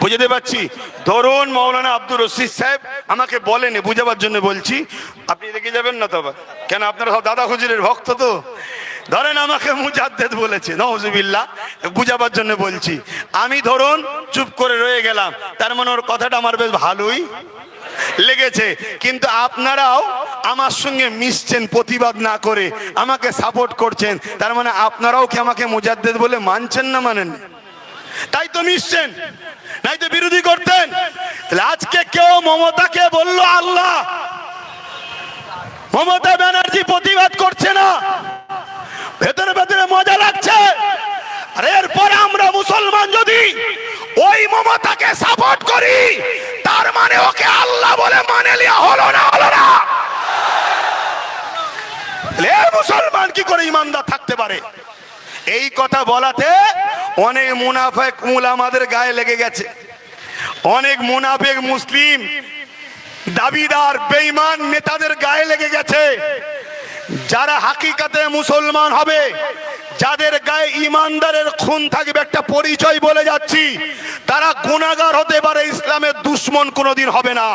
বুঝাতে পারছি? ধরুন মৌলানা আব্দুর রশিদ সাহেব আমাকে বলেন, বুঝাবার জন্য বলছি, আপনি রেখে যাবেন না তো? কেন, আপনারা সব দাদা হুজুরের ভক্ত তো? ধরেন আমাকে মুজাদ্দেদ বলেছে, নাউজুবিল্লাহ, বুঝাবার জন্য বলছি। আমি ধরুন চুপ করে রয়ে গেলাম, তার মানে ওর কথাটা আমার বেশ ভালোই লেগেছে। কিন্তু আপনারাও আমার সঙ্গে মিশছেন, প্রতিবাদ না করে আমাকে সাপোর্ট করছেন, তার মানে আপনারাও কি আমাকে মুজাদ্দেদ বলে মানছেন না মানেন? তাই তো মিশছেন, নাই তো বিরোধী করতেন। আজকে কেউ মমতাকে বললো আল্লাহ, মমতা ব্যানার্জি প্রতিবাদ করছে না, ভেতরে ভেতরে মজা লাগছে। আর এরপরে আমরা মুসলমান যদি ওই মমতাকে সাপোর্ট করি, তার মানে ওকে আল্লাহ বলে মানে লিয়া হলো না? হলো না? মুসলমান কি করে ইমানদার থাকতে পারে? এই কথা বলাতে অনেক মুনাফিক উলামাদের গায়ে লেগে গেছে, অনেক মুনাফিক মুসলিম দাবিদার বেঈমান নেতাদের গায়ে লেগে গেছে। যারা হাকিকাতে মুসলমান হবে, যাদের গায়ে ইমানদারের খুন থাকবে, একটা পরিচয় বলে যাচ্ছি, তারা গুনাহগার হতে পারে, ইসলামের দুশমন কোনোদিন হবে না।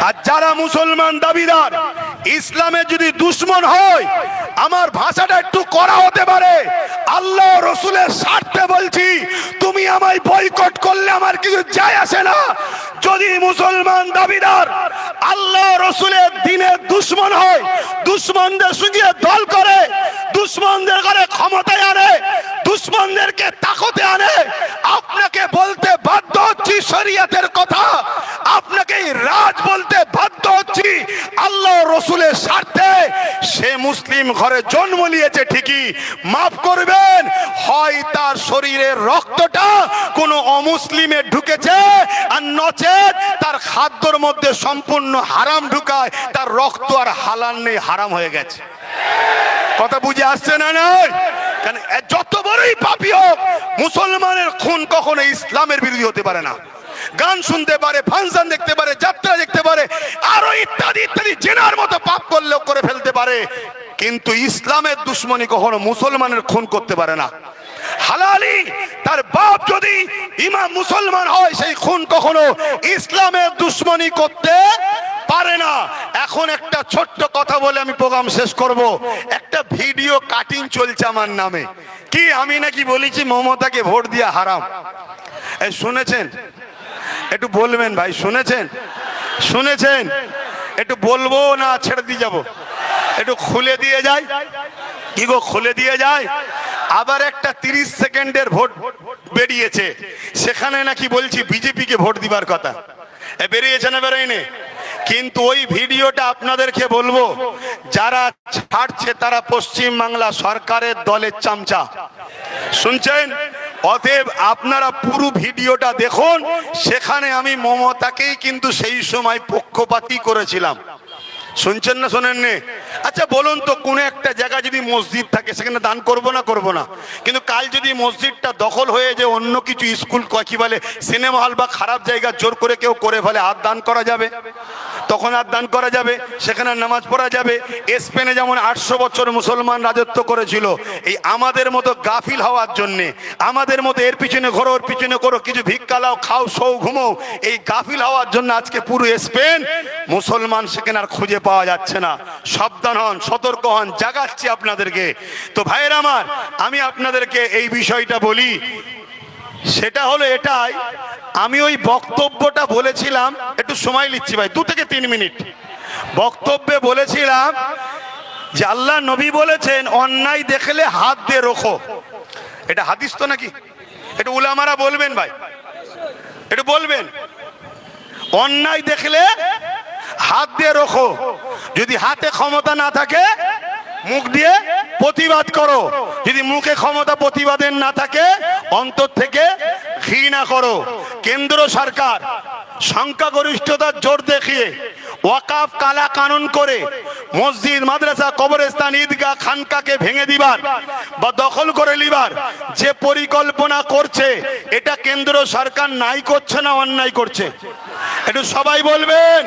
আর যারা মুসলমান দাবিদার, ইসলামের যদি দুশমন হয়, আমার ভাষাটা একটু কড়া হতে পারে, আল্লাহ রসুলের স্বার্থে বলছি, তুমি আমায় বয়কট করলে আমার কিছু যায় আসে না। যদি মুসলমান দাবিদার আল্লাহ রসুলের দিনের দুশমন হয়, দুশমনদের সঙ্গে দল করে, দুশমনদের ঘরে ক্ষমতায় আনে, দুশমনদেরকে তাকতে আনে, আপনাকে বলতে বাধ্য হচ্ছি শরীয়তের কথা, আপনাকে রাজ বলতে বাধ্য হচ্ছি আল্লাহ রসুলের স্বার্থে। সে মুসলিম ঘরে জন্ম নিয়েছে ঠিকই, মাফ করবেন, হয় তার শরীরের রক্তটা কোনো অমুসলিমে ঢুকেছে, আর নচেত তার খাদ্যর মধ্যে সম্পূর্ণ হারাম ঢুকায়, তার রক্ত আর হালাল নেই, হারাম হয়ে গেছে। কথা বুঝে আসছে না? নয় কেন? যত বড়ই পাপী হোক, মুসলমানের খুন কখনো ইসলামের বিরোধী হতে পারে না। গান শুনতে পারে, ফাংশন দেখতে পারে, যাত্রা দেখতে পারে, আরো ইত্যাদি ইত্যাদি জেনার মতো পাপ করলেও করে ফেলতে পারে, কিন্তু ইসলামের দুশ্মনী কখনো মুসলমানের খুন করতে পারে না। হালালি তার বাপ যদি ইমাম মুসলমান হয়, সেই খুন কখনো ইসলামের দুশ্মনী করতে পারে না। এখন একটা ছোট্ট কথা বলে আমি প্রোগ্রাম শেষ করব। একটা ভিডিও কাটিং চলছে আমার নামে, কি আমি নাকি বলেছি মমতাকে ভোট দিয়া হারাম। এই শুনেছেন? একটু বলবেন ভাই, শুনেছেন? শুনেছেন? একটু বলবো না ছেড়ে দিয়ে যাব? একটু খুলে দিয়ে যায়, কি গো খুলে দিয়ে যায়। আবার একটা 30 সেকেন্ডের ভোট বেরিয়েছে, সেখানে নাকি বলছি বিজেপিকে ভোট দিবার কথা। বেরিয়েছে না বেরোয়নি? কিন্তু ওই ভিডিওটা আপনাদেরকে বলবো, যারা ছাড়ছে তারা পশ্চিম বাংলা সরকারের দলের চামচা। শুনছেন? অতএব আপনারা পুরো ভিডিওটা দেখুন। সেখানে আমি মমতাকেই কিন্তু সেই সময় পক্ষপাতী করেছিলাম। শুনছেন না শোনেননি? আচ্ছা বলুন তো, কোন একটা জায়গা যদি মসজিদ থাকে সেখানে দান করব না করব না? কিন্তু কাল যদি মসজিদটা দখল হয়ে যে অন্য কিছু স্কুল কি বলে সিনেমা হল বা খারাপ জায়গা জোর করে কেউ করে ফেলে, আর দান করা যাবে? তখন আর দান করা যাবে, সেখানে নামাজ পড়া যাবে। স্পেনে যেমন 800 বছর মুসলমান রাজত্ব করেছিল, এই আমাদের মতো গাফিল হওয়ার জন্যে, আমাদের মতো এর পিছনে ঘোরো ওর পিছনে করো, কিছু ভিক্ষা লাও, খাও, শোও, ঘুমো, এই গাফিল হওয়ার জন্য আজকে পুরো স্পেন মুসলমান সেখানে আর খুঁজে পাওয়া যাচ্ছে না। সাবধান হন, সতর্ক হন, জাগাচ্ছি আপনাদেরকে। তো ভাইয়ের আমার, আমি আপনাদেরকে এই বিষয়টা বলি, সেটা হলো এটাই, আমি ওই বক্তব্যটা বলেছিলাম, একটু সময় নিচ্ছি ভাই, 2 থেকে 3 মিনিট। বক্তব্যে বলেছিলাম যে আল্লাহ নবী বলেছেন অন্যায় দেখলে হাত দিয়ে রোখো। এটা হাদিস তো নাকি? এটা উলামারা বলবেন ভাই, এটা বলবেন। অন্যায় দেখলে হাত দিয়ে রোখো, যদি হাতে ক্ষমতা না থাকে মুখ দিয়ে প্রতিবাদ করো, যদি মুখে ক্ষমতা প্রতিবাদের না থাকে অন্তর থেকে ঘৃণা করো। কেন্দ্র সরকার সংখ্যাগরিষ্ঠতার জোর দেখিয়ে ওয়াকাফ কালা কানুন করে মসজিদ, মাদ্রাসা, কবরস্থান, ঈদগাহ, খানকাকে ভেঙে দিবার বা দখল করে নিবার যে পরিকল্পনা করছে, এটা কেন্দ্র সরকার নাই করছে না অন্যায় করছে? একটু সবাই বলবেন।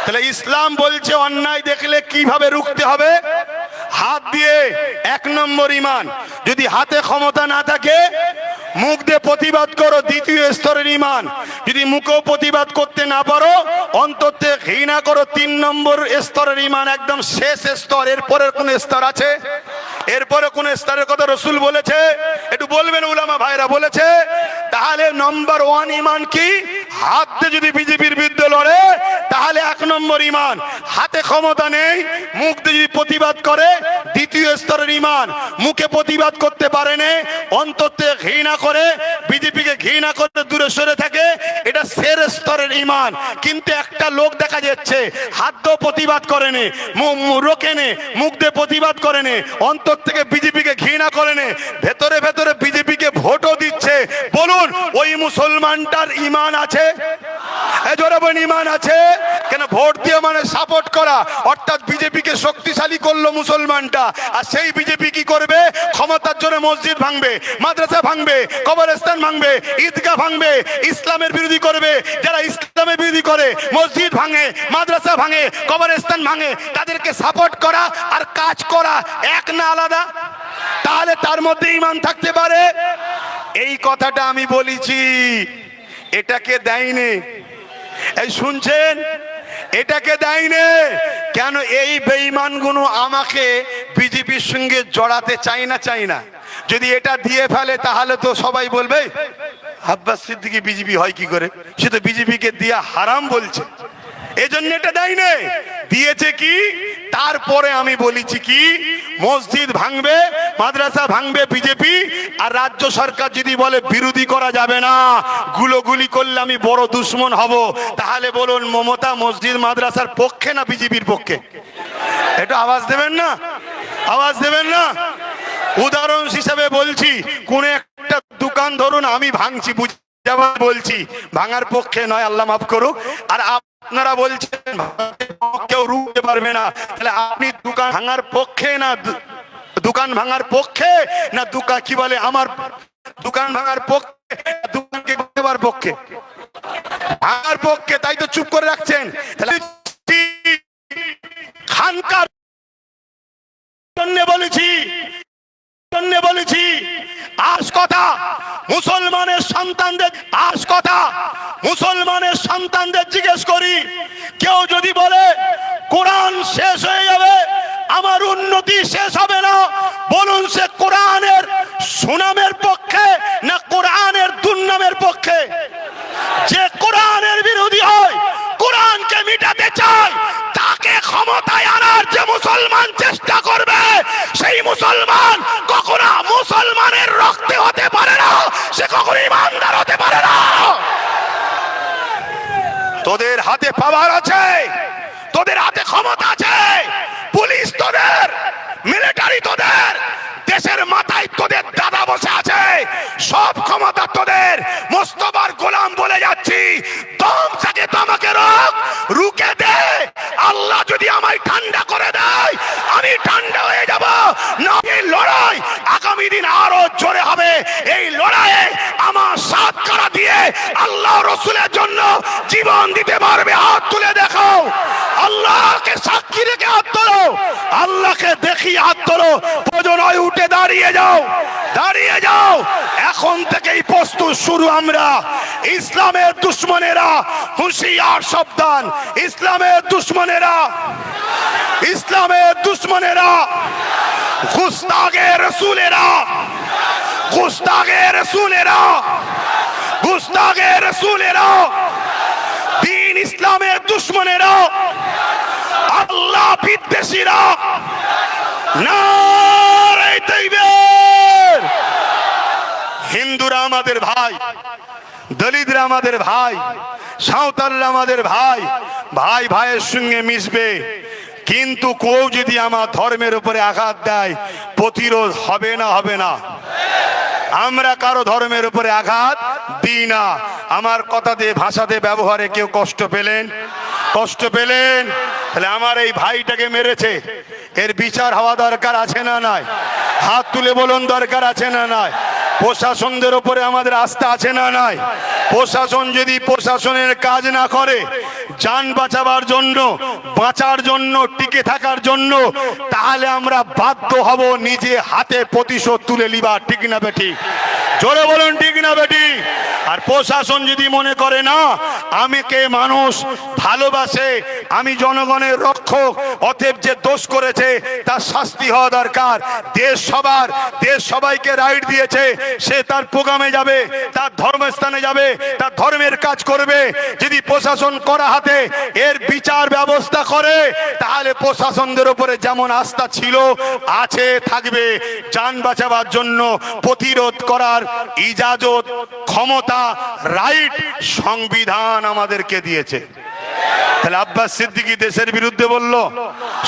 তাহলে ইসলাম বলছে অন্যায় দেখলে কিভাবে রুখতে হবে? হাত দিয়ে। 1 নম্বর ঈমান। যদি হাতে ক্ষমতা না থাকে মুখ দিয়ে প্রতিবাদ করো, 2য় স্তরের ঈমান। যদি মুখেও প্রতিবাদ করতে না পারো অন্তর থেকে ঘৃণা করো, 3 নম্বর স্তরের ঈমান, একদম শেষ স্তর। এরপরের কোন স্তর আছে? এরপরে কোন স্তরের কথা রাসূল বলেছে? একটু বলবেন উলামা ভাইরা, বলেছে? তাহলে নম্বর 1 ঈমান কি? হাত দিয়ে যদি বিজেপির বিরুদ্ধে লড়ে তাহলে 1 নম্বর ঈমান। হাতে ক্ষমতা নেই, মুখ দিয়ে যদি প্রতিবাদ করে 2য় স্তরের ঈমান। মুখে প্রতিবাদ করতে পারে না, অন্তর থেকে ঘৃণা করে, বিজেপিকে ঘৃণা করে দূরে সরে থাকে, এটা শেষ স্তরের ঈমান। কিন্তু একটা লোক দেখা যাচ্ছে হাত দিয়ে প্রতিবাদ করে না, রোকে না, মুখ দিয়ে প্রতিবাদ করে না, অন্তর থেকে বিজেপিকে ঘৃণা করে না, ভেতরে ভেতরে বিজেপিকে ভোটও দিচ্ছে। বলুন ওই মুসলমানটার ঈমান আছে? ঈমান আছে? কেন ভোট দিয়ে মানে সাপোর্ট করা, অর্থাৎ বিজেপিকে শক্তিশালী করলো মুসলমানটা। আর সেই বিজেপি কি করবে? ক্ষমতার জন্য মসজিদ ভাঙবে, মাদ্রাসা ভাঙবে, কবরস্থান ভাঙবে, ঈদগাহ ভাঙবে, ইসলামের বিরোধী করবে। যারা ইসলামের বিরোধী করে, মসজিদ ভাঙে, মাদ্রাসা ভাঙে, কবরস্থান ভাঙে, তাদেরকে সাপোর্ট করা আর কাজ করা এক না আলাদা? তাহলে তার মধ্যে ঈমান থাকতে পারে? এই কথাটা আমি বলেছি, এটাকে দেয়নি। এই শুনছেন? এটাকে দেয়নি কেন? এই বেঈমানগুলো আমাকে বিজেপির সঙ্গে জড়াতে চাই না, চাই না। যদি এটা দিয়ে ফেলে তাহলে তো সবাই বলবে আব্বাস সিদ্দিকী বিজেপি হয় কি করে, সে তো বিজেপিকে দিয়া হারাম বলছে। এজন্য এটা দেয়নি। দিয়েছে কি? তারপরে আমি বলেছি কি, মসজিদ ভাঙবে, মাদ্রাসা ভাঙবে বিজেপি, আর রাজ্য সরকার যদি বলে বিরোধী করা যাবে না, গুলোগুলি করলে আমি বড় দুশ্মন হব, তাহলে বলুন মমতা মসজিদ মাদ্রাসার পক্ষে না বিজেপির পক্ষে? এটা আওয়াজ দেবেন না? আওয়াজ দেবেন না? উদাহরণ হিসাবে বলছি, কোন একটা দোকান ধরুন আমি ভাঙছি, বুঝাবার বলছি, ভাঙার পক্ষে নয়, আল্লাহ মাফ করুক। আর আপনারা বলছেন কেউ রুখতে পারবে না, তাহলে আপনি দোকান ভাঙার পক্ষে না দোকান ভাঙার পক্ষে না দোকান কি বলে আমার দোকান ভাঙার পক্ষে, দোকানকে দেওয়ার পক্ষে? আমার পক্ষে, তাই তো চুপ করে রাখছেন। তাহলে খানকার জন্য বলেছি আজ কথা মুসলমানের সন্তানদের জিজ্ঞেস করি, কেউ যদি বলে কোরআন শেষ হয়ে যাবে, আমার উন্নতি শেষ হবে না, বলুন সে কোরআনের সুনামের পক্ষে না কোরআনের দুর্নামের পক্ষে? যে কোরআনের বিরোধী হয়, কোরআনকে মিটাতে চায়, তাকে ক্ষমতায় আনার যে মুসলমান চেষ্টা করবে, সেই মুসলমান কখনো মুসলমানের রক্তে হতে পারে না, সে কখনো ইমানদার হতে পারে না। তোদের হাতে পাওয়ার আছে, তোদের হাতে ক্ষমতা আছে, পুলিশ তোদের, মিলিটারি তোদের, দেশের মাথায় তোদের দাদা বসে আছে, সব ক্ষমতা তোদের। মোস্তফার গোলাম বলে যাচ্ছি, দম থেকে তো আমাকে রুকে দে। আল্লাহ যদি আমায় ঠান্ডা করে দেয়, আমি ঠান্ডা হয়ে যাব না। এই লড়াই আগামী দিন আরো জোরে হবে। এই লড়াইয়ে আমার সাথ করা দিয়ে আল্লাহ রসুলের জন্য জীবন দিতে পারবে, হাত তুলে দেখো। আল্লাহকে সাক্ষী রেখে হাত তোলো, আল্লাহকে দেখি হাত তোলো। প্রয়োজন হয় উঠে দাঁড়িয়ে যাও। এখন থেকেই প্রস্তুত শুরু। আমরা ইসলামের দুশ্মনেরা হুঁশিয়ার, সাবধান। ইসলামের দুশ্মনেরা গুস্তাগে রসুলেরা দিন ইসলামের দুশ্মনেরা, আল্লাহ বিদ্বেষীরা, নারে তাকবীর। হিন্দুরা আমাদের ভাই, দলিতরা আমাদের ভাই, সাঁওতালরা আমাদের ভাই, ভাই ভাইয়ের সঙ্গে মিশবে। কিন্তু কেউ যদি আমার ধর্মের উপরে আঘাত দেয়, প্রতিরোধ হবে না? আমরা কারো ধর্মের উপরে আঘাত দিই না। আমার কথাতে, ভাষাতে, ব্যবহারে কেউ কষ্ট পেলেন? তাহলে আমার এই ভাইটাকে মেরেছে, এর বিচার হওয়া দরকার আছে না নাই? হাত তুলে বলুন, দরকার আছে না নাই? প্রশাসনদের উপরে আমাদের আস্থা আছে না নাই? প্রশাসন যদি প্রশাসনের কাজ না করে, জান বাঁচার জন্য, টিকে থাকার জন্য, তাহলে আমরা বাধ্য হব নিজে হাতে প্রতিশোধ তুলে নিবা। ঠিক না বেঠিক? জোরে বলুন, ঠিক না বেঠিক? আর প্রশাসন যদি মনে করে না আমাকে মানুষ ভালোবাসে, আমি জনগণের রক্ষক, অতএব যে দোষ করেছে তার শাস্তি হওয়া দরকার, দেশ সবাইকে রাইট দিয়েছে, সে তার প্রোগ্রামে যাবে, তার ধর্মস্থানে যাবে, তার ধর্মের কাজ করবে। যদি প্রশাসন করা হাতে এর বিচার ব্যবস্থা করে, তাহলে প্রশাসনদের উপরে যেমন আস্থা ছিল, আছে, থাকবে। জান বাঁচাবার জন্য প্রতিরোধ করার ইজাজত, ক্ষমতা, রাইট সংবিধান আমাদেরকে দিয়েছে। তাহলে আব্বাস সিদ্দিকী দেশের বিরুদ্ধে বলল,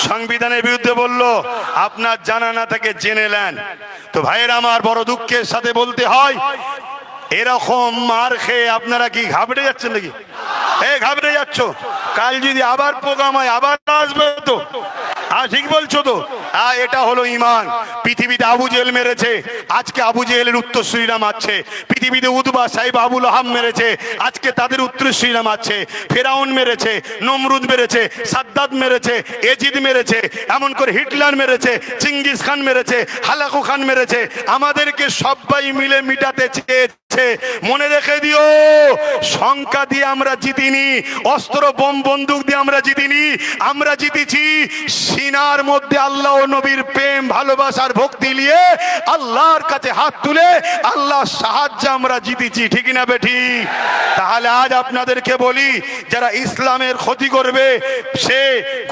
সংবিধানের বিরুদ্ধে বলল, আপনার জানা না থাকে জেনে নেন। তো ভাইয়েরা আমার, বড় দুঃখের সাথে বলতে হয়, এরকম মার খেয়ে আপনারা কি ঘাবড়ে যাচ্ছেন নাকি? ঘাবড়ে যাচ্ছ? কাল যদি আবার প্রোগ্রাম হয়, আবার আসবে তো? ঠিক বলছো তো? এটা হলো ইমান। পৃথিবীতে আবু জেহেল মেরেছে, আজকে আবু জেহেলের উত্তরসূরিরা মারছে। পৃথিবীতে উতবা সাহেব আবুল আহাব মেরেছে, আজকে তাদের উত্তরসূরিরা মারছে। ফেরাউন মেরেছে, নমরুদ মেরেছে, সাদ্দাত মেরেছে, এজিদ মেরেছে, এমন করে হিটলার মেরেছে, চিঙ্গিস খান মেরেছে, হালাকু খান মেরেছে। আমাদেরকে সবাই মিলে মিটাতে চেয়েছে। মনে রেখে দিও, সংখ্যা দিয়ে আমরা জিতিনি, অস্ত্র বোম বন্দুক দিয়ে আমরা জিতিনি। আমরা জিতেছি সিনার মধ্যে আল্লাহ ও নবীর প্রেম, ভালোবাসার ভক্তি নিয়ে আল্লাহর কাছে হাত তুলে আল্লাহর সাহায্যে আমরা জিতেছি। ঠিক না বেঠি? তাহলে আজ আপনাদেরকে বলি, যারা ইসলামের ক্ষতি করবে, সে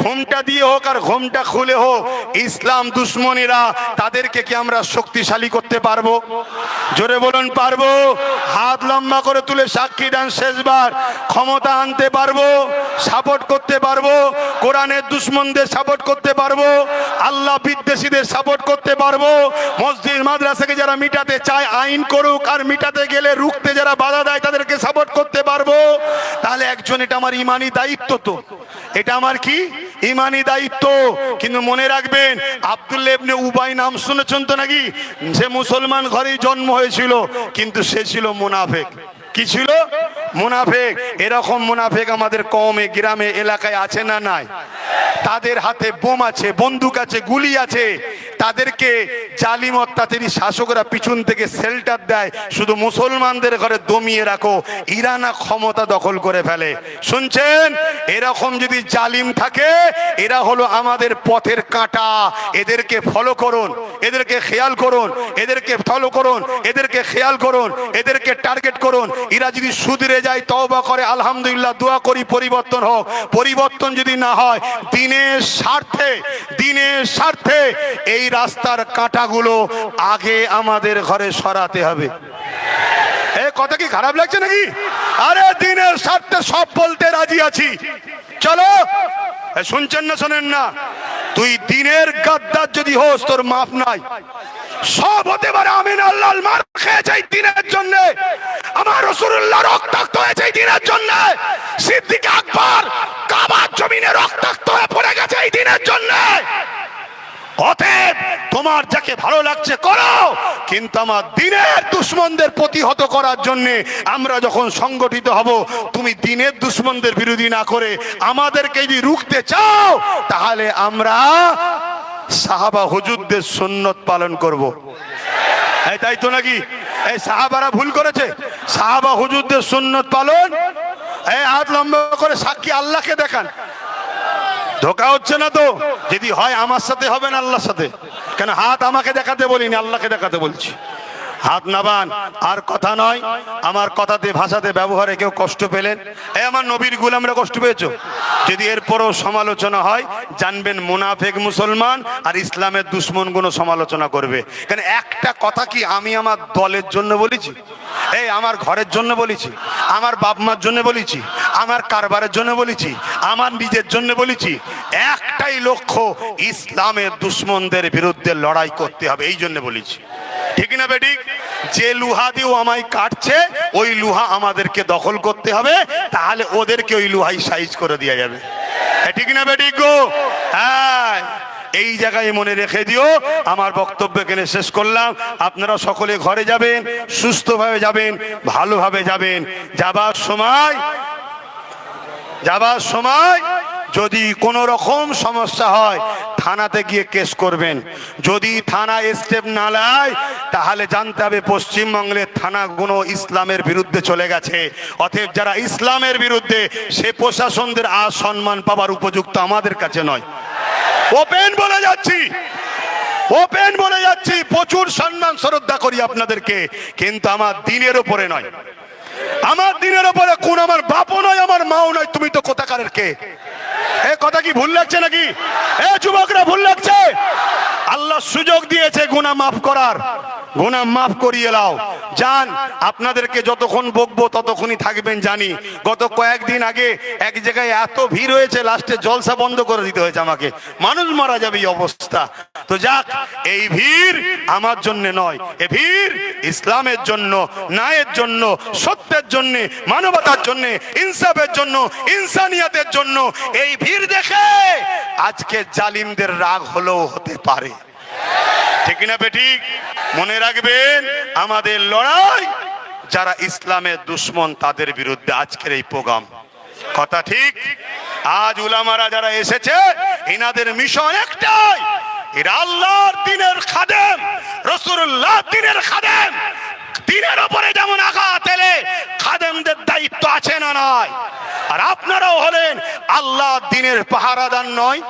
ঘুমটা দিয়ে হোক আর ঘুমটা খুলে হোক, ইসলাম দুশ্মনীরা, তাদেরকে কি আমরা শক্তিশালী করতে পারবো? জোরে বলুন, পারবো? হাত লম্বা করে তুলে সাক্ষী দেন শেষবার। ক্ষমতা আনতে পারবো, সাপোর্ট করতে পারবো, কোরআনের দুশ্মনদের সাপোর্ট করতে পারবো, আল্লাহ বিদ্বেষীদের সাপোর্ট করতে পারবো। মসজিদ মাদ্রাসাকে যারা মিটাতে চায় আইন করুক, আর মিটাতে গেলে রুখতে যারা বাধা দেয় তাদেরকে সাপোর্ট করতে পারবো। তাহলে একজন, এটা আমার ইমানি দায়িত্ব। তো এটা আমার কি ইমানি দায়িত্ব। কিন্তু মনে রাখবেন, আব্দুল্লাহ ইবনে উবাই নাম শুনেছেন তো নাকি? সে মুসলমান ঘরেই জন্ম হয়েছিল, কিন্তু সে ছিল মুনাফিক। কি ছিল? মুনাফেক। এরকম মুনাফেক আমাদের কওমে, গ্রামে, এলাকায় আছে না নাই? তাদের হাতে বোম আছে, বন্দুক আছে, গুলি আছে। তাদেরকে জালিম অত্যাচারী শাসকরা পিছন থেকে শেল্টার দেয়, শুধু মুসলমানদের ঘরে দমিয়ে রাখো, ইরানা ক্ষমতা দখল করে ফেলে। শুনছেন? এরকম যদি জালিম থাকে, এরা হলো আমাদের পথের কাঁটা। এদেরকে ফলো করুন, এদেরকে খেয়াল করুন, এদেরকে ফলো করুন, এদেরকে খেয়াল করুন, এদেরকে টার্গেট করুন। এরা যদি সুধরে যায়, তওবা করে, আলহামদুলিল্লাহ, দোয়া করি পরিবর্তন হোক। পরিবর্তন যদি না হয়, দিনের স্বার্থে, দিনের স্বার্থে এই রাস্তার কাঁটাগুলো আগে আমাদের ঘরে সরাতে হবে। এ কথা কি খারাপ লাগছে নাকি? আরে দিনের স্বার্থে সব বলতে রাজি আছি, চলো। শুনছেন না শোনেন না? তুই দিনের গাদ্দার যদি হোস, তোর মাপ নাই। সব হতে পারে, আমিন আল্লাহ মার খেয়েছে এই দিনের জন্য, আমার রাসূলুল্লাহ রক্তাক্ত হয়েছে এই দিনের জন্য, সিদ্দিক আকবর কাবার জমিনে রক্তাক্ত হয়ে পড়ে গেছে এই দিনের জন্য। অতএব তোমার যাকে ভালো লাগছে করো, কিন্তু আমার দিনের দুশমনদের প্রতিহত করার জন্য আমরা যখন সংগঠিত হব, তুমি দিনের দুশমনদের বিরোধী না করে আমাদেরকে যদি রুখতে চাও, তাহলে আমরা সাহাবা হুজুরদের সুন্নত পালন করব। এই তাই তো নাকি? এই সাহাবারা ভুল করেছে? সাহাবা হুজুরদের সুন্নত পালন। এই হাত লম্বা করে সাক্ষী আল্লাহকে দেখান। ধোকা হচ্ছে না তো? যদি হয় আমার সাথে হবে না আল্লাহর সাথে। কেন হাত আমাকে দেখাতে বলিনি, আল্লাহকে দেখাতে বলছি। হাত নাবান। আর কথা নয়, আমার কথাতে ভাষাতে ব্যবহারে কেউ কষ্ট পেলেন, এই আমার নবীর গোলামরা কষ্ট পেয়েছো, যদি এরপরও সমালোচনা হয়, জানবেন মুনাফেক মুসলমান আর ইসলামের দুশ্মনগুলো সমালোচনা করবে। কেন একটা কথা কি আমি আমার দলের জন্য বলেছি? এই আমার ঘরের জন্য বলেছি, আমার বাপ মার জন্য বলেছি, আমার কারবারের জন্য বলেছি, আমার নিজের জন্য বলেছি। একটাই লক্ষ্য, ইসলামের দুশ্মনদের বিরুদ্ধে লড়াই করতে হবে, এই জন্য বলেছি। ঠিক না বেঠিক? যে লুহা দিয়েও আমায় কাটছে, ওই লুহা আমাদেরকে দখল করতে হবে, তাহলে ওদেরকে ওই লুহাই সাইজ করে দেওয়া যাবে। ঠিক না বেঠিক গো? হ্যাঁ, এই জায়গায় মনে রেখে দিও। আমার বক্তব্য এখানে শেষ করলাম। আপনারা সকলে ঘরে যাবেন, সুস্থভাবে যাবেন, ভালোভাবে যাবেন। যাবার সময় যদি কোনো রকম সমস্যা হয়, থানাতে গিয়ে কেস করবেন। যদি থানা স্টেপ না নেয়, তাহলে জানতে হবে পশ্চিমবঙ্গের থানাগুলো ইসলামের বিরুদ্ধে চলে গেছে। অতএব যারা ইসলামের বিরুদ্ধে, সে প্রশাসনদের আর সম্মান পাবার উপযুক্ত আমাদের কাছে নয়। ওপেন বলে যাচ্ছি, ওপেন বলে যাচ্ছি, প্রচুর সম্মান শ্রদ্ধা করি আপনাদেরকে, কিন্তু আমার দিনের উপরে নয়। আমার দিনের উপরে কোন আমার বাপও নয়, আমার মাও নয়। তুমি তো কোথাকারের কে? এ কথা কি ভুল লাগছে নাকি? এ যুবকরা ভুল লাগছে? আল্লাহ সুযোগ দিয়েছে গুনাহ মাফ করার, গুনাহ মাফ করিয়ে নাও। জান, আপনাদেরকে যতক্ষণ বকবো ততক্ষণই থাকবেন জানি। গত কয়েকদিন আগে এক জায়গায় এত ভিড় হয়েছে, লাস্টে জলসা বন্ধ করে দিতে হয়েছে আমাকে, মানুষ মারা যাবে এই অবস্থা। তো যাক, এই ভিড় আমার জন্য নয়, এ ভিড় ইসলামের জন্য, ন্যায়ের জন্য, সত্যের জন্য, মানবতার জন্য, ইনসাফের জন্য, ইনসানিয়াতের জন্য। এই ভিড় দেখে আজকে জালিমদের রাগ হলেও হতে পারে। ঠিক না বেঠিক? মনে রাখবেন, আমাদের লড়াই যারা ইসলামের দুশ্মন তাদের বিরুদ্ধে আজকের এই প্রোগ্রাম। কথা ঠিক? আজ উলামারা যারা এসেছে, এনাদের মিশন একটাই, এরা আল্লাহর দ্বীনের খাদেম, রাসূলুল্লাহ দ্বীনের খাদেম। দ্বীনের উপরে যেমন আঘাত এলে খাদেমদের দায়িত্ব আছে না নাই? আর আপনারাও হলেন আল্লাহর দ্বীনের পাহারাদার নয়?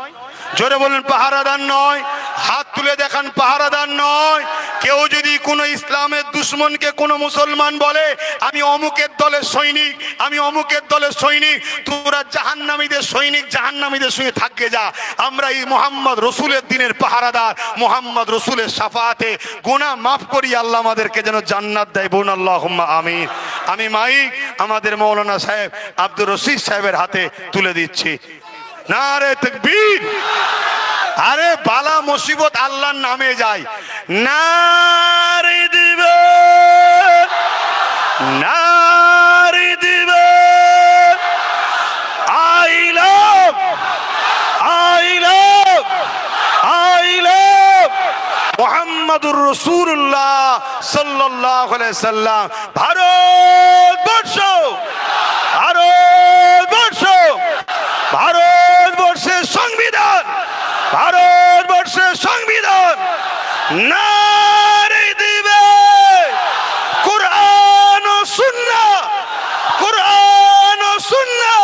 জোরে বলেন, পাহারাদার নয়? হাত তুলে দেখান, পাহারাদার নয়? কেউ যদি কোনো ইসলামের দুশ্মনকে কোনো মুসলমান বলে আমি অমুকের দলের সৈনিক, আমি অমুকের দলের সৈনিক, তোরা জাহান্নামীদের সৈনিক, জাহান্নামীদের সঙ্গে থাকবে যা। আমরা এই মোহাম্মদ রসুলের দিনের পাহারাদার, মোহাম্মদ রসুলের শাফাতে গুনাহ মাফ করি, আল্লাহ আমাদেরকে যেন জান্নাত দেয়। বোন আল্লাহুম্মা আমিন। আমি মাইক আমাদের মৌলানা সাহেব আব্দুর রশিদ সাহেবের হাতে তুলে দিচ্ছি। নারে তাকবীর! আরে বালা মুসিবত আল্লাহর নামে যায়। নারে দিবে, নারে দিবে। I love Muhammad মুহাম্মাদুর রাসূলুল্লাহ সাল্লাল্লাহু আলাইহি সাল্লাম। ভারতবর্ষ, ভারতবর্ষ, ভারতবর্ষের সংবিধান, ভারতবর্ষের সংবিধান নারে দিবে কুরআন ও সুন্নাহ, কুরআন ও সুন্নাহ,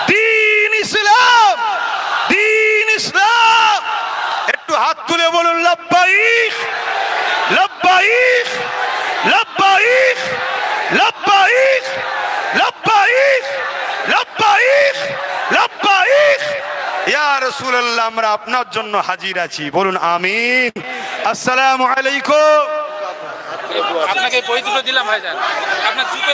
দ্বীন ইসলাম, দ্বীন ইসলাম। একটু হাত তুলে বলুন লাব্বাইক, লাব্বাইক, লাব্বাইক, লাব্বাইক, লাব্বাইক, লাব্বাইক, লাব্বাইক। ইয়া রাসূলুল্লাহ, আমরা আপনার জন্য হাজির আছি, বলুন আমিন। আসসালামু আলাইকুম। আপনাকে বই দুটো দিলাম ভাইজান, আপনার